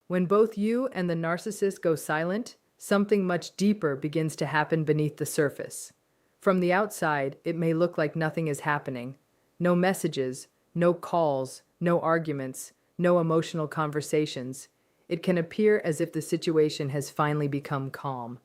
When both you and the narcissist go silent, something much deeper begins to happen beneath the surface. From the outside, it may look like nothing is happening. No messages, no calls, no arguments, no emotional conversations. It can appear as if the situation has finally become calm.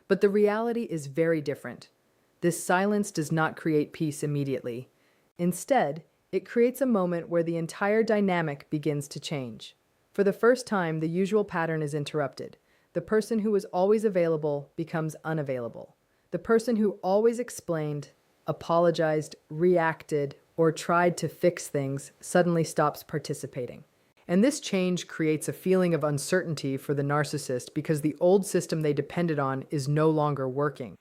But the reality is very different. This silence does not create peace immediately. Instead, it creates a moment where the entire dynamic begins to change. For the first time, the usual pattern is interrupted. The person who was always available becomes unavailable. The person who always explained, apologized, reacted, or tried to fix things suddenly stops participating. And this change creates a feeling of uncertainty for the narcissist because the old system they depended on is no longer working.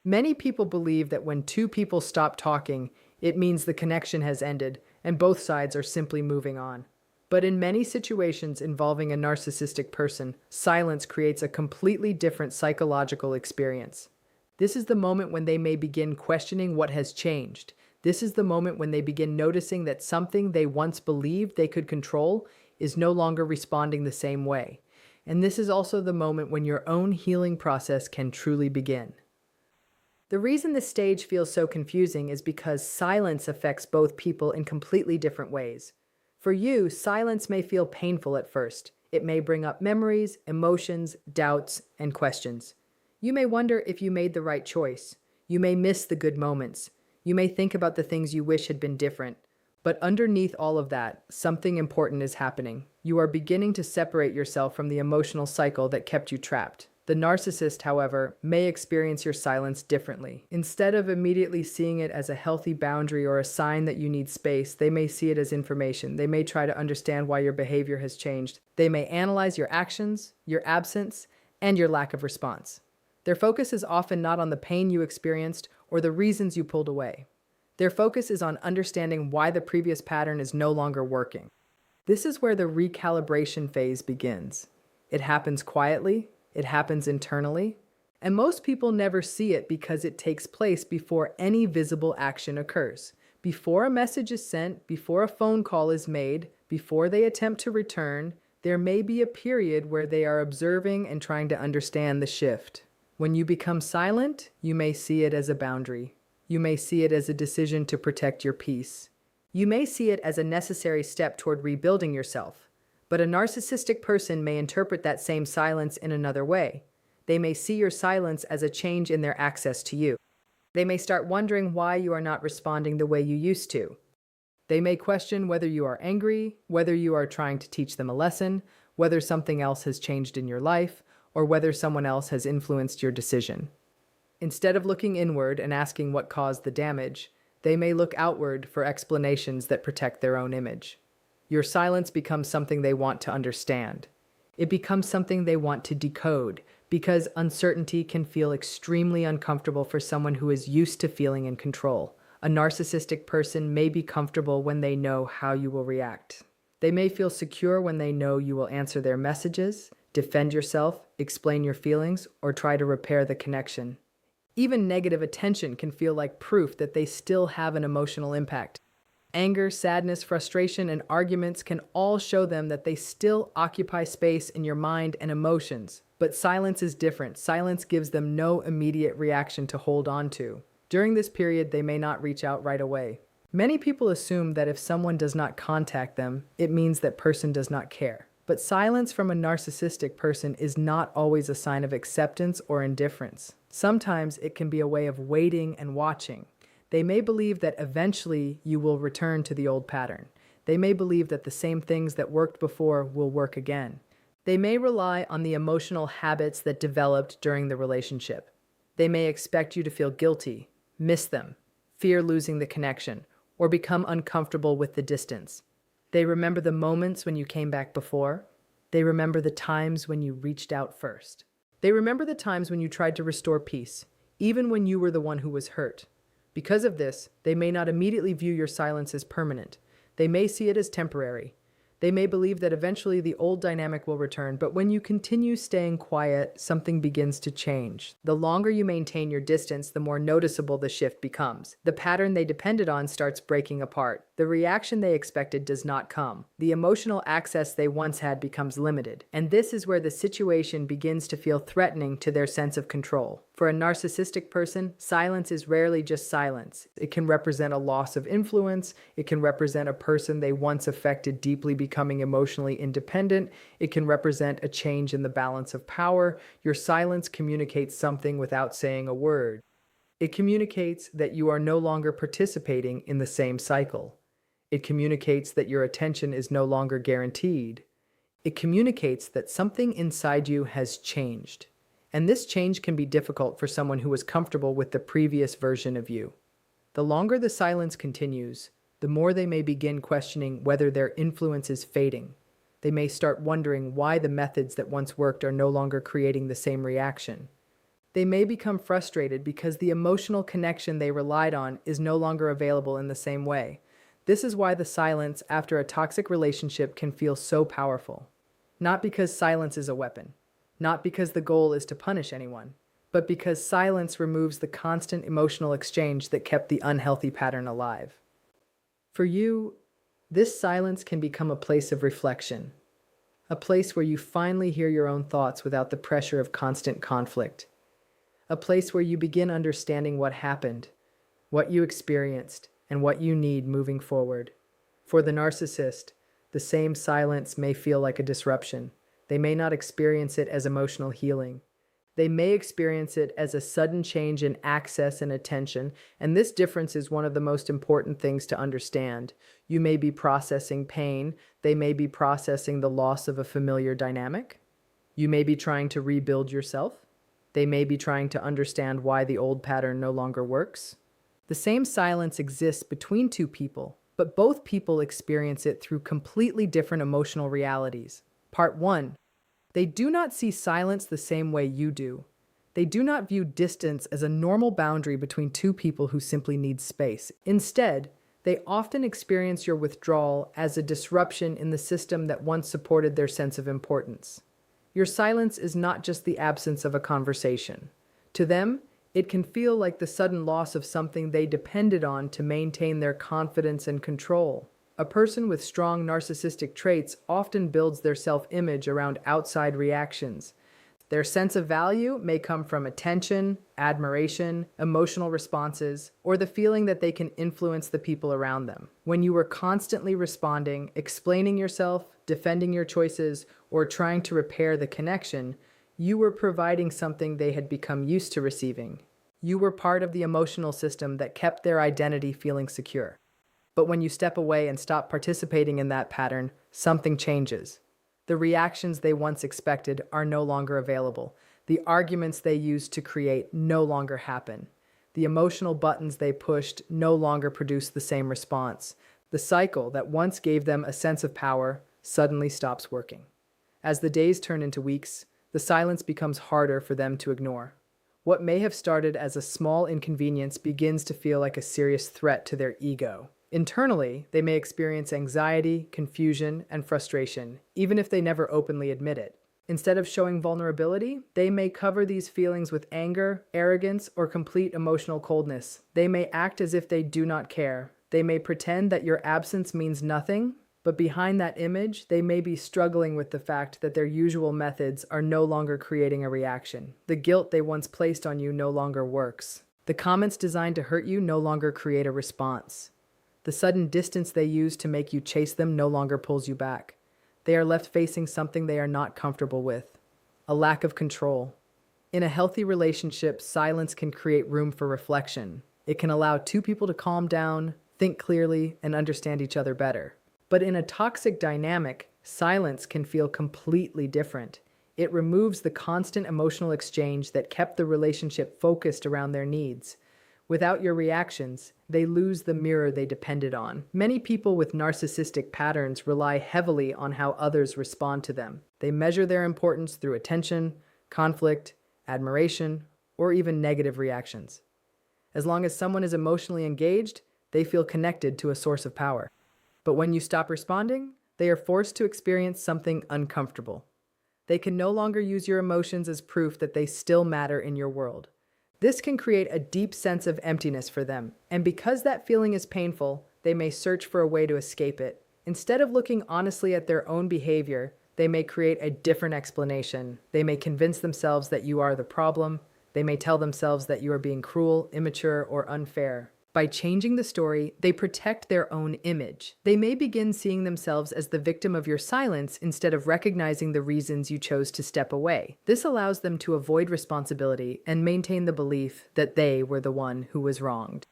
Many people believe that when two people stop talking, it means the connection has ended and both sides are simply moving on. But in many situations involving a narcissistic person, silence creates a completely different psychological experience. This is the moment when they may begin questioning what has changed. This is the moment when they begin noticing that something they once believed they could control is no longer responding the same way. And this is also the moment when your own healing process can truly begin. The reason this stage feels so confusing is because silence affects both people in completely different ways. For you, silence may feel painful at first. It may bring up memories, emotions, doubts, and questions. You may wonder if you made the right choice. You may miss the good moments. You may think about the things you wish had been different. But underneath all of that, something important is happening. You are beginning to separate yourself from the emotional cycle that kept you trapped. The narcissist, however, may experience your silence differently. Instead of immediately seeing it as a healthy boundary or a sign that you need space, they may see it as information. They may try to understand why your behavior has changed. They may analyze your actions, your absence, and your lack of response. Their focus is often not on the pain you experienced or the reasons you pulled away. Their focus is on understanding why the previous pattern is no longer working. This is where the recalibration phase begins. It happens quietly. It happens internally, and most people never see it because it takes place before any visible action occurs. Before a message is sent, before a phone call is made, before they attempt to return, there may be a period where they are observing and trying to understand the shift. When you become silent, you may see it as a boundary. You may see it as a decision to protect your peace. You may see it as a necessary step toward rebuilding yourself. But a narcissistic person may interpret that same silence in another way. They may see your silence as a change in their access to you. They may start wondering why you are not responding the way you used to. They may question whether you are angry, whether you are trying to teach them a lesson, whether something else has changed in your life, or whether someone else has influenced your decision. Instead of looking inward and asking what caused the damage, they may look outward for explanations that protect their own image. Your silence becomes something they want to understand. It becomes something they want to decode, because uncertainty can feel extremely uncomfortable for someone who is used to feeling in control. A narcissistic person may be comfortable when they know how you will react. They may feel secure when they know you will answer their messages, defend yourself, explain your feelings, or try to repair the connection. Even negative attention can feel like proof that they still have an emotional impact. Anger, sadness, frustration, and arguments can all show them that they still occupy space in your mind and emotions. But silence is different. Silence gives them no immediate reaction to hold on to. During this period, they may not reach out right away. Many people assume that if someone does not contact them, it means that person does not care. But silence from a narcissistic person is not always a sign of acceptance or indifference. Sometimes it can be a way of waiting and watching. They may believe that eventually you will return to the old pattern. They may believe that the same things that worked before will work again. They may rely on the emotional habits that developed during the relationship. They may expect you to feel guilty, miss them, fear losing the connection, or become uncomfortable with the distance. They remember the moments when you came back before. They remember the times when you reached out first. They remember the times when you tried to restore peace, even when you were the one who was hurt. Because of this, they may not immediately view your silence as permanent. They may see it as temporary. They may believe that eventually the old dynamic will return, but when you continue staying quiet, something begins to change. The longer you maintain your distance, the more noticeable the shift becomes. The pattern they depended on starts breaking apart. The reaction they expected does not come. The emotional access they once had becomes limited. And this is where the situation begins to feel threatening to their sense of control. For a narcissistic person, silence is rarely just silence. It can represent a loss of influence. It can represent a person they once affected deeply becoming emotionally independent. It can represent a change in the balance of power. Your silence communicates something without saying a word. It communicates that you are no longer participating in the same cycle. It communicates that your attention is no longer guaranteed. It communicates that something inside you has changed. And this change can be difficult for someone who was comfortable with the previous version of you. The longer the silence continues, the more they may begin questioning whether their influence is fading. They may start wondering why the methods that once worked are no longer creating the same reaction. They may become frustrated because the emotional connection they relied on is no longer available in the same way. This is why the silence after a toxic relationship can feel so powerful. Not because silence is a weapon, not because the goal is to punish anyone, but because silence removes the constant emotional exchange that kept the unhealthy pattern alive. For you, this silence can become a place of reflection, a place where you finally hear your own thoughts without the pressure of constant conflict, a place where you begin understanding what happened, what you experienced, and what you need moving forward. For the narcissist, the same silence may feel like a disruption. They may not experience it as emotional healing. They may experience it as a sudden change in access and attention, and this difference is one of the most important things to understand. You may be processing pain. They may be processing the loss of a familiar dynamic. You may be trying to rebuild yourself. They may be trying to understand why the old pattern no longer works. The same silence exists between two people, but both people experience it through completely different emotional realities. Part 1. They do not see silence the same way you do. They do not view distance as a normal boundary between two people who simply need space. Instead, they often experience your withdrawal as a disruption in the system that once supported their sense of importance. Your silence is not just the absence of a conversation. To them, it can feel like the sudden loss of something they depended on to maintain their confidence and control. A person with strong narcissistic traits often builds their self-image around outside reactions. Their sense of value may come from attention, admiration, emotional responses, or the feeling that they can influence the people around them. When you are constantly responding, explaining yourself, defending your choices, or trying to repair the connection, you were providing something they had become used to receiving. You were part of the emotional system that kept their identity feeling secure. But when you step away and stop participating in that pattern, something changes. The reactions they once expected are no longer available. The arguments they used to create no longer happen. The emotional buttons they pushed no longer produce the same response. The cycle that once gave them a sense of power suddenly stops working. As the days turn into weeks, the silence becomes harder for them to ignore. What may have started as a small inconvenience begins to feel like a serious threat to their ego. Internally, they may experience anxiety, confusion, and frustration, even if they never openly admit it. Instead of showing vulnerability, they may cover these feelings with anger, arrogance, or complete emotional coldness. They may act as if they do not care. They may pretend that your absence means nothing, but behind that image, they may be struggling with the fact that their usual methods are no longer creating a reaction. The guilt they once placed on you no longer works. The comments designed to hurt you no longer create a response. The sudden distance they use to make you chase them no longer pulls you back. They are left facing something they are not comfortable with, a lack of control. In a healthy relationship, silence can create room for reflection. It can allow two people to calm down, think clearly, and understand each other better. But in a toxic dynamic, silence can feel completely different. It removes the constant emotional exchange that kept the relationship focused around their needs. Without your reactions, they lose the mirror they depended on. Many people with narcissistic patterns rely heavily on how others respond to them. They measure their importance through attention, conflict, admiration, or even negative reactions. As long as someone is emotionally engaged, they feel connected to a source of power. But when you stop responding, They are forced to experience something uncomfortable. They can no longer use your emotions as proof that they still matter in your world. This can create a deep sense of emptiness for them, and because that feeling is painful, they may search for a way to escape it. Instead of looking honestly at their own behavior, they may create a different explanation. They may convince themselves that you are the problem. They may tell themselves that you are being cruel, immature, or unfair. By changing the story, they protect their own image. They may begin seeing themselves as the victim of your silence instead of recognizing the reasons you chose to step away. This allows them to avoid responsibility and maintain the belief that they were the one who was wronged.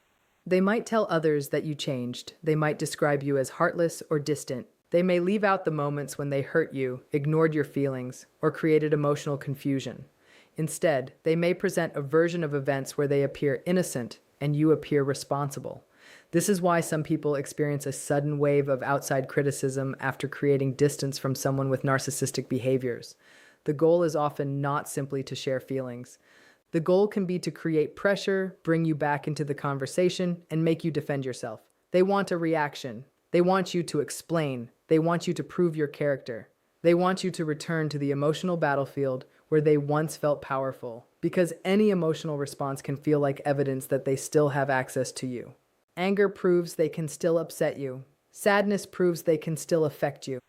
They might tell others that you changed. They might describe you as heartless or distant. They may leave out the moments when they hurt you, ignored your feelings, or created emotional confusion. Instead, they may present a version of events where they appear innocent and you appear responsible. This is why some people experience a sudden wave of outside criticism after creating distance from someone with narcissistic behaviors. The goal is often not simply to share feelings. The goal can be to create pressure, bring you back into the conversation, and make you defend yourself. They want a reaction. They want you to explain. They want you to prove your character. They want you to return to the emotional battlefield where they once felt powerful, because any emotional response can feel like evidence that they still have access to you. Anger proves they can still upset you. Sadness proves they can still affect you.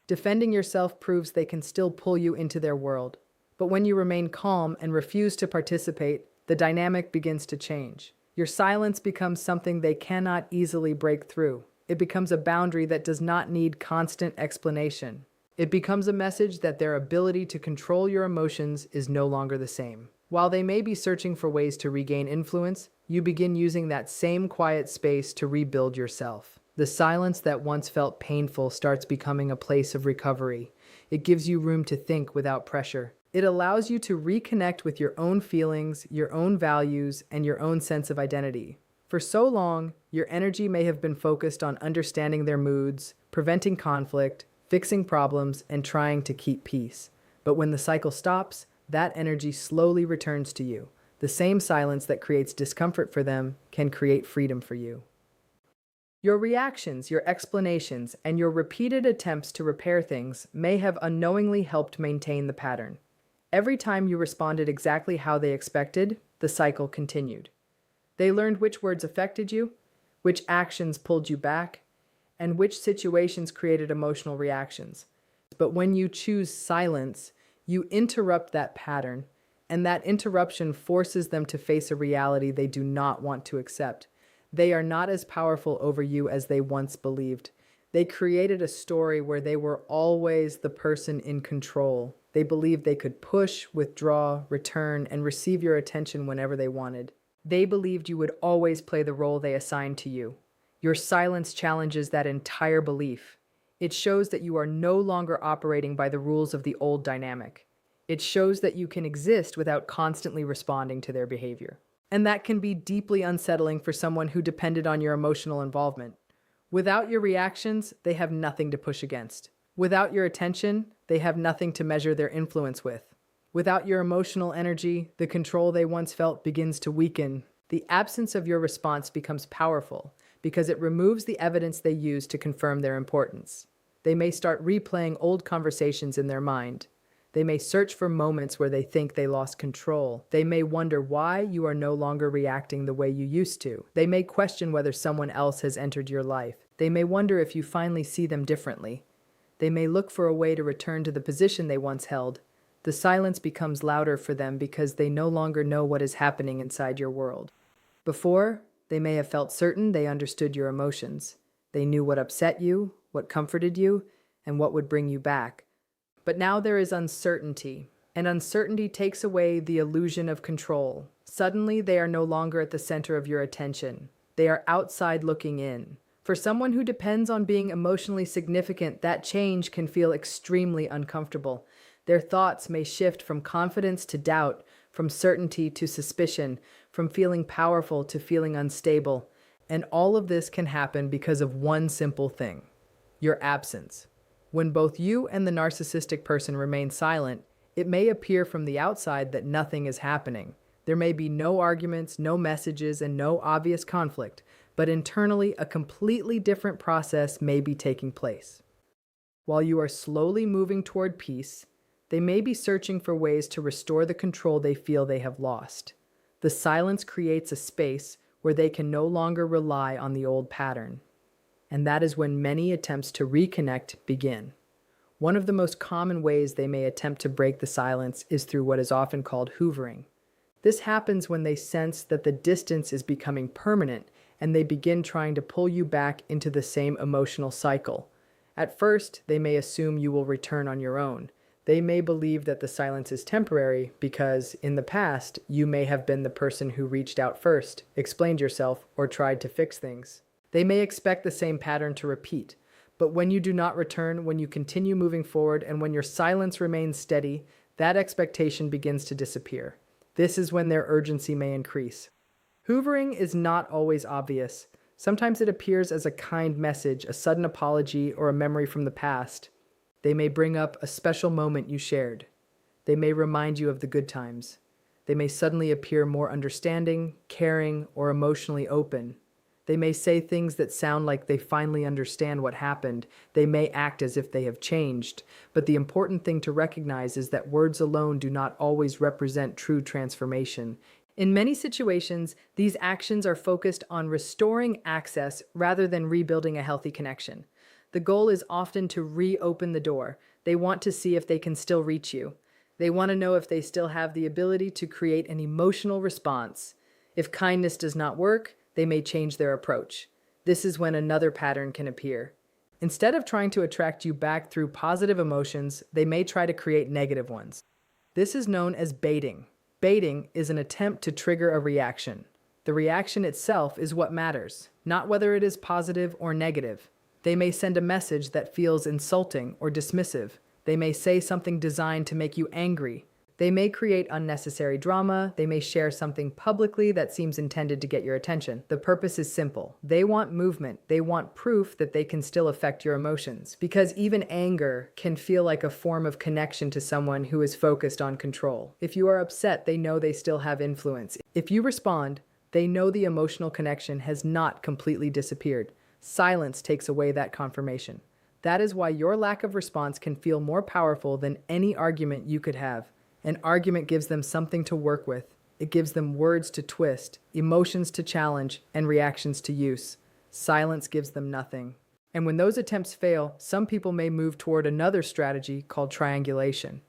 Defending yourself proves they can still pull you into their world. But when you remain calm and refuse to participate, the dynamic begins to change. Your silence becomes something they cannot easily break through. It becomes a boundary that does not need constant explanation. It becomes a message that their ability to control your emotions is no longer the same. While they may be searching for ways to regain influence, you begin using that same quiet space to rebuild yourself. The silence that once felt painful starts becoming a place of recovery. It gives you room to think without pressure. It allows you to reconnect with your own feelings, your own values, and your own sense of identity. For so long, your energy may have been focused on understanding their moods, preventing conflict, fixing problems, and trying to keep peace. But when the cycle stops, that energy slowly returns to you. The same silence that creates discomfort for them can create freedom for you. Your reactions, your explanations, and your repeated attempts to repair things may have unknowingly helped maintain the pattern. Every time you responded exactly how they expected, the cycle continued. They learned which words affected you, which actions pulled you back, and which situations created emotional reactions. But when you choose silence, you interrupt that pattern, and that interruption forces them to face a reality they do not want to accept. They are not as powerful over you as they once believed. They created a story where they were always the person in control. They believed they could push, withdraw, return, and receive your attention whenever they wanted. They believed you would always play the role they assigned to you. Your silence challenges that entire belief. It shows that you are no longer operating by the rules of the old dynamic. It shows that you can exist without constantly responding to their behavior. And that can be deeply unsettling for someone who depended on your emotional involvement. Without your reactions, they have nothing to push against. Without your attention, they have nothing to measure their influence with. Without your emotional energy, the control they once felt begins to weaken. The absence of your response becomes powerful because it removes the evidence they use to confirm their importance. They may start replaying old conversations in their mind. They may search for moments where they think they lost control. They may wonder why you are no longer reacting the way you used to. They may question whether someone else has entered your life. They may wonder if you finally see them differently. They may look for a way to return to the position they once held. The silence becomes louder for them because they no longer know what is happening inside your world. Before, they may have felt certain they understood your emotions. They knew what upset you, what comforted you, and what would bring you back. But now there is uncertainty, and uncertainty takes away the illusion of control. Suddenly, they are no longer at the center of your attention. They are outside looking in. For someone who depends on being emotionally significant, that change can feel extremely uncomfortable. Their thoughts may shift from confidence to doubt, from certainty to suspicion, from feeling powerful to feeling unstable. And all of this can happen because of one simple thing: your absence. When both you and the narcissistic person remain silent, it may appear from the outside that nothing is happening. There may be no arguments, no messages, and no obvious conflict, but internally, a completely different process may be taking place. While you are slowly moving toward peace, they may be searching for ways to restore the control they feel they have lost. The silence creates a space where they can no longer rely on the old pattern. And that is when many attempts to reconnect begin. One of the most common ways they may attempt to break the silence is through what is often called hoovering. This happens when they sense that the distance is becoming permanent and they begin trying to pull you back into the same emotional cycle. At first, they may assume you will return on your own. They may believe that the silence is temporary because, in the past, you may have been the person who reached out first, explained yourself, or tried to fix things. They may expect the same pattern to repeat. But when you do not return, when you continue moving forward, and when your silence remains steady, that expectation begins to disappear. This is when their urgency may increase. Hoovering is not always obvious. Sometimes it appears as a kind message, a sudden apology, or a memory from the past. They may bring up a special moment you shared. They may remind you of the good times. They may suddenly appear more understanding, caring, or emotionally open. They may say things that sound like they finally understand what happened. They may act as if they have changed. But the important thing to recognize is that words alone do not always represent true transformation. In many situations, these actions are focused on restoring access rather than rebuilding a healthy connection. The goal is often to reopen the door. They want to see if they can still reach you. They want to know if they still have the ability to create an emotional response. If kindness does not work, they may change their approach. This is when another pattern can appear. Instead of trying to attract you back through positive emotions, they may try to create negative ones. This is known as baiting. Baiting is an attempt to trigger a reaction. The reaction itself is what matters, not whether it is positive or negative. They may send a message that feels insulting or dismissive. They may say something designed to make you angry. They may create unnecessary drama. They may share something publicly that seems intended to get your attention. The purpose is simple. They want movement. They want proof that they can still affect your emotions. Because even anger can feel like a form of connection to someone who is focused on control. If you are upset, they know they still have influence. If you respond, they know the emotional connection has not completely disappeared. Silence takes away that confirmation. That is why your lack of response can feel more powerful than any argument you could have. An argument gives them something to work with. It gives them words to twist, emotions to challenge, and reactions to use. Silence gives them nothing. And when those attempts fail, some people may move toward another strategy called triangulation.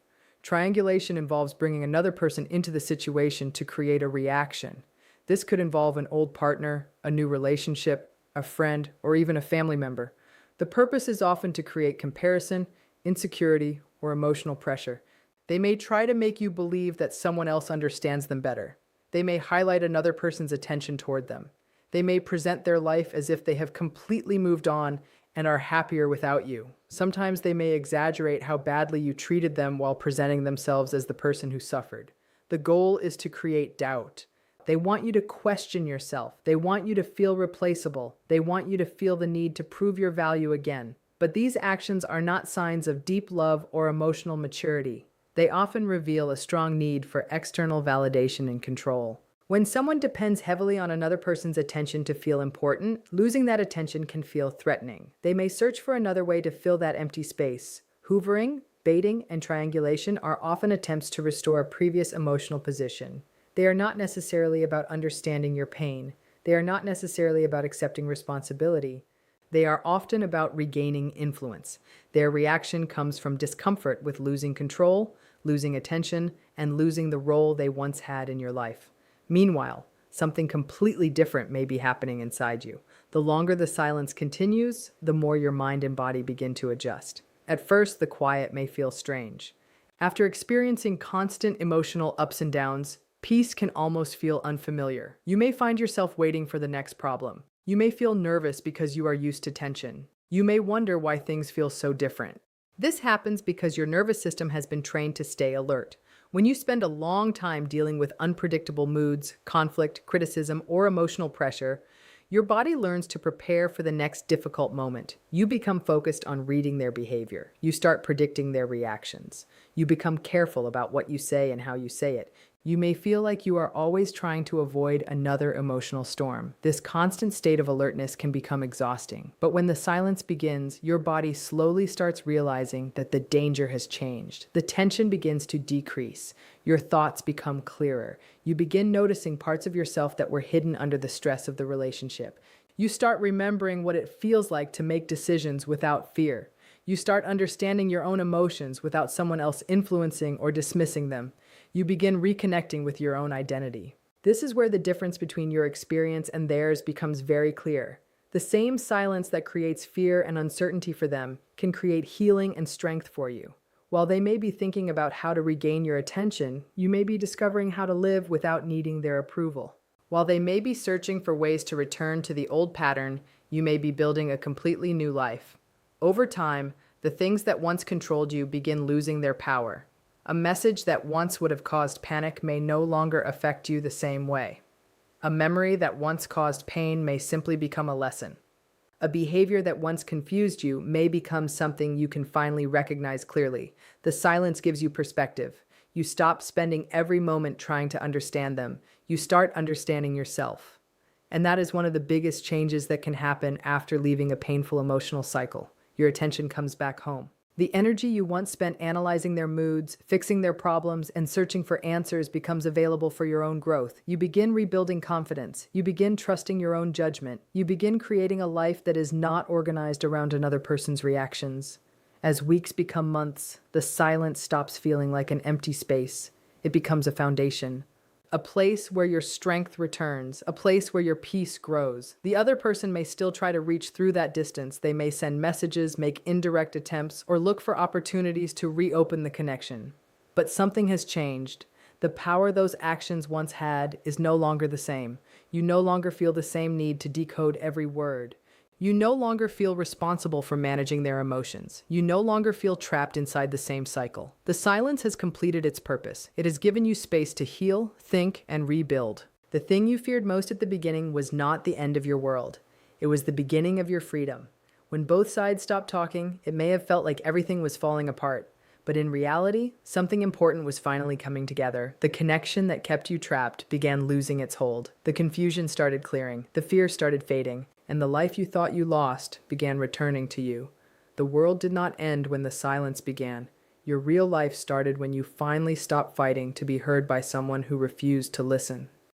Triangulation involves bringing another person into the situation to create a reaction. This could involve an old partner, a new relationship, a friend, or even a family member. The purpose is often to create comparison, insecurity, or emotional pressure. They may try to make you believe that someone else understands them better. They may highlight another person's attention toward them. They may present their life as if they have completely moved on and are happier without you. Sometimes they may exaggerate how badly you treated them while presenting themselves as the person who suffered. The goal is to create doubt. They want you to question yourself. They want you to feel replaceable. They want you to feel the need to prove your value again. But these actions are not signs of deep love or emotional maturity. They often reveal a strong need for external validation and control. When someone depends heavily on another person's attention to feel important, losing that attention can feel threatening. They may search for another way to fill that empty space. Hoovering, baiting, and triangulation are often attempts to restore a previous emotional position. They are not necessarily about understanding your pain. They are not necessarily about accepting responsibility. They are often about regaining influence. Their reaction comes from discomfort with losing control, losing attention, and losing the role they once had in your life. Meanwhile, something completely different may be happening inside you. The longer the silence continues, the more your mind and body begin to adjust. At first, the quiet may feel strange. After experiencing constant emotional ups and downs, peace can almost feel unfamiliar. You may find yourself waiting for the next problem. You may feel nervous because you are used to tension. You may wonder why things feel so different. This happens because your nervous system has been trained to stay alert. When you spend a long time dealing with unpredictable moods, conflict, criticism, or emotional pressure, your body learns to prepare for the next difficult moment. You become focused on reading their behavior. You start predicting their reactions. You become careful about what you say and how you say it. You may feel like you are always trying to avoid another emotional storm. This constant state of alertness can become exhausting. But when the silence begins, your body slowly starts realizing that the danger has changed. The tension begins to decrease. Your thoughts become clearer. You begin noticing parts of yourself that were hidden under the stress of the relationship. You start remembering what it feels like to make decisions without fear. You start understanding your own emotions without someone else influencing or dismissing them. You begin reconnecting with your own identity. This is where the difference between your experience and theirs becomes very clear. The same silence that creates fear and uncertainty for them can create healing and strength for you. While they may be thinking about how to regain your attention, you may be discovering how to live without needing their approval. While they may be searching for ways to return to the old pattern, you may be building a completely new life. Over time, the things that once controlled you begin losing their power. A message that once would have caused panic may no longer affect you the same way. A memory that once caused pain may simply become a lesson. A behavior that once confused you may become something you can finally recognize clearly. The silence gives you perspective. You stop spending every moment trying to understand them. You start understanding yourself. And that is one of the biggest changes that can happen after leaving a painful emotional cycle. Your attention comes back home. The energy you once spent analyzing their moods, fixing their problems, and searching for answers becomes available for your own growth. You begin rebuilding confidence. You begin trusting your own judgment. You begin creating a life that is not organized around another person's reactions. As weeks become months, the silence stops feeling like an empty space. It becomes a foundation. A place where your strength returns, a place where your peace grows. The other person may still try to reach through that distance. They may send messages, make indirect attempts, or look for opportunities to reopen the connection. But something has changed. The power those actions once had is no longer the same. You no longer feel the same need to decode every word. You no longer feel responsible for managing their emotions. You no longer feel trapped inside the same cycle. The silence has completed its purpose. It has given you space to heal, think, and rebuild. The thing you feared most at the beginning was not the end of your world. It was the beginning of your freedom. When both sides stopped talking, it may have felt like everything was falling apart. But in reality, something important was finally coming together. The connection that kept you trapped began losing its hold. The confusion started clearing. The fear started fading. And the life you thought you lost began returning to you. The world did not end when the silence began. Your real life started when you finally stopped fighting to be heard by someone who refused to listen.